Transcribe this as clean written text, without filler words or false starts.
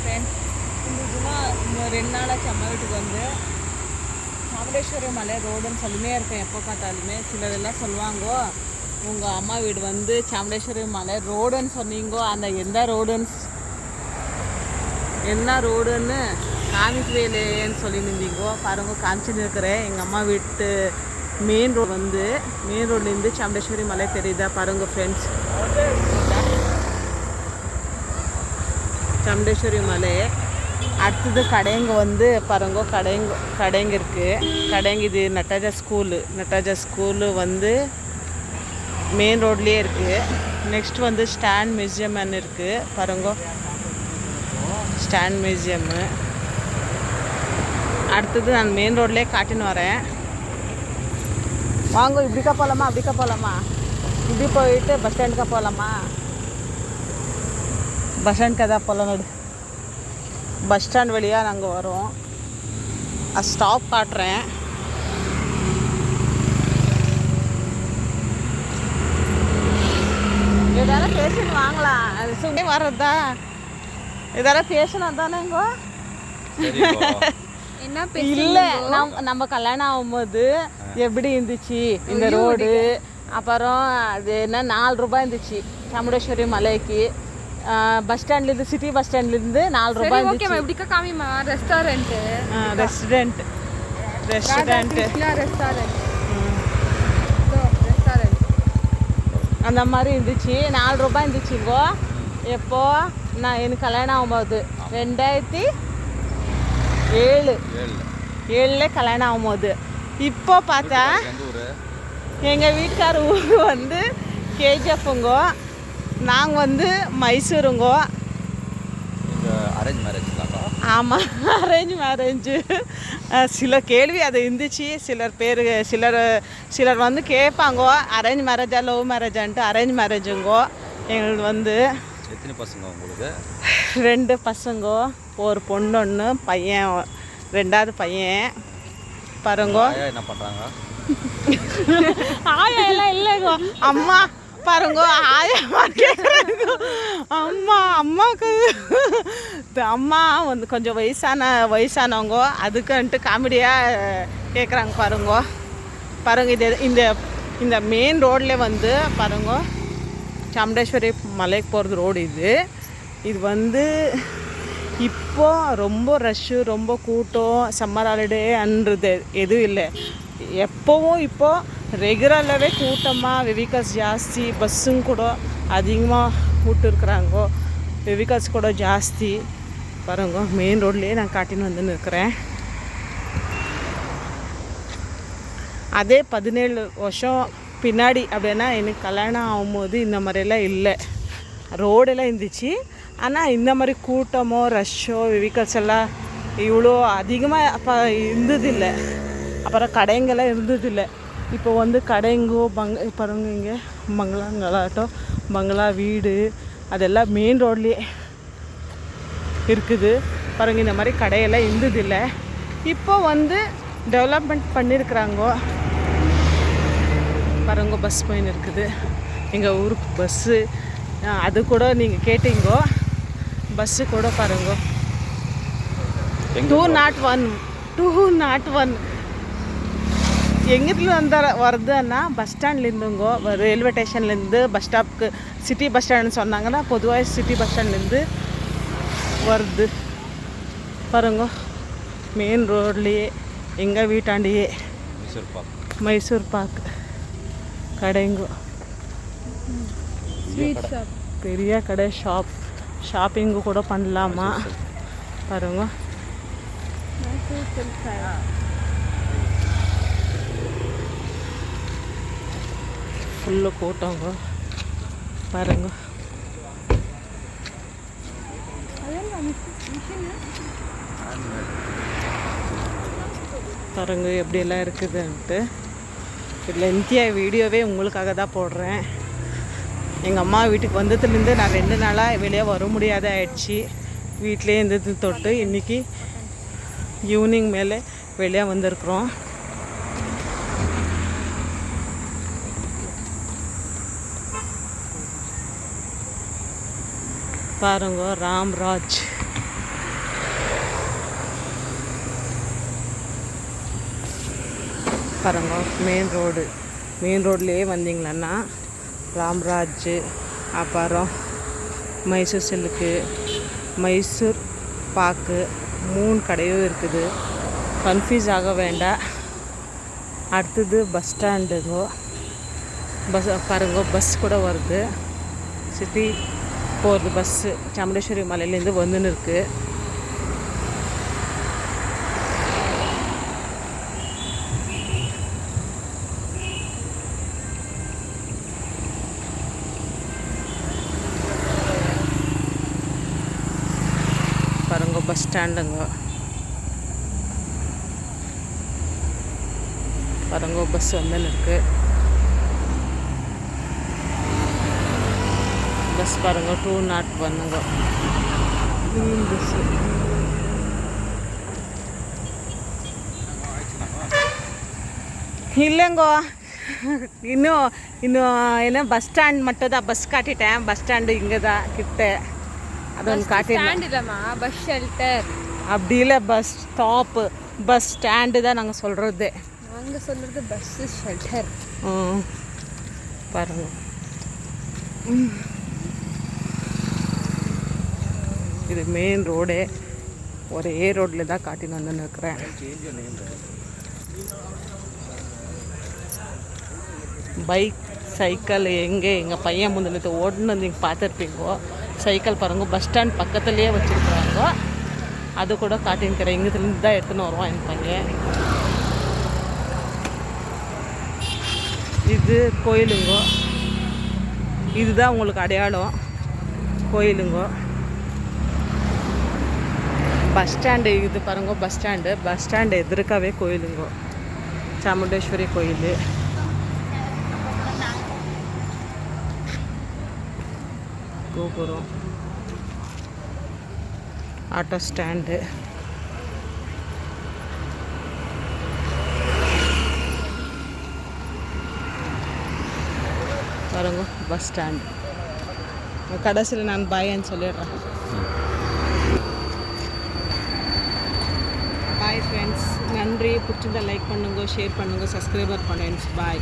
Friends, இந்த இதுலாம் 2 நாளாச்சு அம்மா வீட்டுக்கு வந்து. சாமுண்டேஸ்வரி மலை ரோடுன்னு சொல்லினே இருக்கேன் எப்போ பார்த்தாலுமே. சிலதெல்லாம் சொல்லுவாங்க, உங்கள் அம்மா வீடு வந்து சாமுண்டேஸ்வரி மலை ரோடுன்னு சொன்னீங்கோ, அந்த என்ன ரோடுன்னு காமிக்கவேலேன்னு சொல்லி நின்றீங்கோ. பாருங்க, காமிச்சுன்னு இருக்கிறேன். எங்கள் அம்மா வீட்டு மெயின் ரோட்லேருந்து சாமுண்டேஸ்வரி மலை தெரியுதா பாருங்க ஃப்ரெண்ட்ஸ். சாமுண்டேஸ்வரி மலை. அடுத்தது கடைங்க வந்து பாருங்க, கடைங்க இருக்குது. கடைங்க இது நட்டாஜா ஸ்கூலு வந்து மெயின் ரோட்லேயே இருக்குது. நெக்ஸ்ட் வந்து ஸ்டாண்ட் மியூசியம்னு இருக்குது பாருங்க, ஸ்டாண்ட் மியூசியம்மு. அடுத்தது நான் மெயின் ரோட்லேயே காட்டின்னு வரேன். வாங்க, இப்படிக்கா போகலாமா? இப்படி போயிட்டு பஸ் ஸ்டாண்டுக்கா போகலாமா? பஸ் ஸ்டாண்டுக்கு தான் போகலாம். பஸ் ஸ்டாண்ட் வழியாக நாங்கள் வரோம். ஸ்டாப் காட்டுறேன். எதாவது பேசணும் வாங்கலாம். அது சும்மா வர்றதா? எதாவது பேசணும் தானேங்கோ. இல்லை, நம்ம கல்யாணம் ஆகும்போது எப்படி இருந்துச்சு இந்த ரோடு, அப்புறம் அது என்ன 4 ரூபாய் இருந்துச்சு சாமுண்டேஸ்வரி மலைக்கு. பஸ் ஸ்டாண்ட்லேருந்து, சிட்டி பஸ் ஸ்டாண்ட்லேருந்து 4 ரூபாய் இருந்துச்சு. எப்படிக்கா காமிமா? ரெஸ்டாரண்ட் அந்த மாதிரி இருந்துச்சு. 4 ரூபாய் இருந்துச்சுங்கோ. எப்போ நான் எனக்கு கல்யாணம் ஆகும்போது 2007 கல்யாணம் ஆகும்போது. இப்போ பார்த்தா எங்கள் வீட்டுக்கார ஊர் வந்து கேஜிஎஃப்ங்கோ, நாங்கள் வந்து மைசூருங்கோ. ஆமாம், அரேஞ்ச் மேரேஞ்சு. சில கேள்வி அது இருந்துச்சு. சிலர் வந்து கேட்பாங்கோ, அரேஞ்ச் மேரேஜா லவ் மேரேஜான்ட்டு. அரேஞ்ச் மேரேஜுங்கோ. எங்களுக்கு வந்து எத்தனை பசங்க உங்களுக்கு? 2 பசங்கோ, ஒரு பொண்ணு, ஒன்று பையன், 2வது பையன். பாருங்கோ. என்ன பண்ணுறாங்க? ஆயா எல்லாம் இல்லைங்கோ. அம்மா பாருங்க, ஆயா கேட்குறாங்க. அம்மாவுக்கு அம்மா வந்து கொஞ்சம் வயசானவங்க, அதுக்குன்ட்டு காமெடியாக கேட்குறாங்க. பாருங்க இது இந்த மெயின் ரோட்லேயே வந்து பாருங்க, சாமுண்டேஸ்வரி மலைக்கு போகிறது ரோடு இது வந்து இப்போ ரொம்ப ரஷ்ஷு, ரொம்ப கூட்டம். சம்மர் ஹாலிடேன்றது எதுவும் இல்லை. எப்போவும் இப்போது ரெகுலராகவே கூட்டமாக, வெஹிக்கல்ஸ் ஜாஸ்தி. பஸ்ஸுங்க கூட அதிகமாக விட்டுருக்குறாங்கோ, வெஹிக்கல்ஸ் கூட ஜாஸ்தி. பாருங்க, மெயின் ரோட்லேயே நான் காட்டின்னு வந்துன்னு இருக்கிறேன். அதே 17 வருஷம் பின்னாடி அப்படின்னா எனக்கு கல்யாணம் ஆகும்போது இந்த மாதிரிலாம் இல்லை. ரோடெல்லாம் இருந்துச்சு, ஆனால் இந்த மாதிரி கூட்டமோ ரஷ்ஷோ வெஹிக்கல்ஸ் எல்லாம் இவ்வளோ அதிகமாக அப்போ இருந்ததில்லை. அப்புறம் கடைங்கெல்லாம் இருந்ததில்லை. இப்போ வந்து கடைங்கோ பாருங்க, இங்கே பங்களா வீடு அதெல்லாம் மெயின் ரோட்லேயே இருக்குது. பாருங்க, இந்த மாதிரி கடையெல்லாம் இருந்ததில்லை. இப்போ வந்து டெவலப்மெண்ட் பண்ணியிருக்கிறாங்கோ. பாருங்க, பஸ் போயின்னு இருக்குது எங்கள் ஊருக்கு பஸ்ஸு. அது கூட நீங்கள் கேட்டீங்கோ, பஸ்ஸு கூட பாருங்க 201 எங்கிருந்து வருதுன்னா பஸ் ஸ்டாண்ட்லேருந்துங்கோ, ரயில்வே ஸ்டேஷன்லேருந்து பஸ் ஸ்டாப்புக்கு. சிட்டி பஸ் ஸ்டாண்டுன்னு சொன்னாங்கன்னா பொதுவாக சிட்டி பஸ் ஸ்டாண்ட்லேருந்து வருது. பாருங்க, மெயின் ரோட்லேயே எங்கள் வீட்டாண்டியே மைசூர் பாக் கடைங்கோ. பெரிய கடை, ஷாப்பிங்கு கூட பண்ணலாமா பாருங்க. ஃபுல்லு கூட்டங்க பாருங்க. பாருங்க எப்படியெல்லாம் இருக்குதுன்ட்டு. லென்த்தியாக வீடியோவே உங்களுக்காக தான் போடுறேன். எங்கள் அம்மா வீட்டுக்கு வந்ததுலேருந்து நான் 2 நாளாக வெளியே வர முடியாத ஆயிடுச்சு. வீட்டிலே இருந்தது தொட்டு இன்றைக்கி ஈவினிங் மேலே வெளியே வந்திருக்குறோம். பாருங்க, ராம்ராஜ் பாருங்க மெயின் ரோட்லேயே வந்தீங்களன்னா ராம்ராஜ், அப்புறம் மைசூர் சில்க்கு, மைசூர் பாக்கு 3 கடையும் இருக்குது. கன்ஃபியூஸ் ஆக வேண்டாம். அடுத்தது பஸ் ஸ்டாண்டுங்கோ. பஸ் பாருங்க, பஸ் கூட வருது. சிட்டி போகிறது பஸ்ஸு சாமுண்டேஸ்வரி மலையிலேருந்து வந்துன்னு இருக்குது. பாருங்க பஸ் ஸ்டாண்டுங்க. பாருங்க பஸ் வந்துன்னு இருக்கு. பஸ் பாருங்க 201ங்க பஸ். இல்லைங்கோ, இன்னும் என்ன பஸ் ஸ்டாண்ட் மட்டும் தான் பஸ் காட்டிட்டேன். பஸ் ஸ்டாண்டு இங்கே தான் கிட்ட. அது ஒன்று காட்டிட்டேன். பஸ் ஷெல்டர் அப்படி இல்லை, பஸ் ஸ்டாப்பு, பஸ் ஸ்டாண்டு தான் நாங்கள் சொல்கிறது. நாங்கள் சொல்கிறது பஸ் ஷெல்டர். பாருங்க இது மெயின் ரோடு. ஒரே ரோட்டில் தான் காட்டின்னு வந்து நிற்கிறேன். பைக் சைக்கிள் எங்கள் பையன் முந்தினத்தை ஓடுன்னு நீங்கள் பார்த்துருப்பீங்கோ. சைக்கிள் பாருங்க பஸ் ஸ்டாண்ட் பக்கத்துலேயே வச்சுருக்குறாங்க. அது கூட காட்டின்னுக்கிறேன். இங்கேருந்து தான் எடுத்துன்னு வருவான் என் பையன். இது கோயிலுங்கோ. இதுதான் உங்களுக்கு அடையாளம் கோயிலுங்கோ. பஸ் ஸ்டாண்டு இது பாருங்க, பஸ் ஸ்டாண்டு எதிர்க்கவே கோயிலுங்கோ. சாமுண்டேஸ்வரி கோயில். கோபுரம், ஆட்டோ ஸ்டாண்டு, பாருங்க பஸ் ஸ்டாண்டு. கடைசியில் நான் பாய்ன்னு சொல்லிடுறேன். பாய் ஃப்ரெண்ட்ஸ், நன்றி. பிடிச்சிருந்தா லைக் பண்ணுங்க, ஷேர் பண்ணுங்க, சப்ஸ்கிரைபர் பண்ணுங்க. பாய்.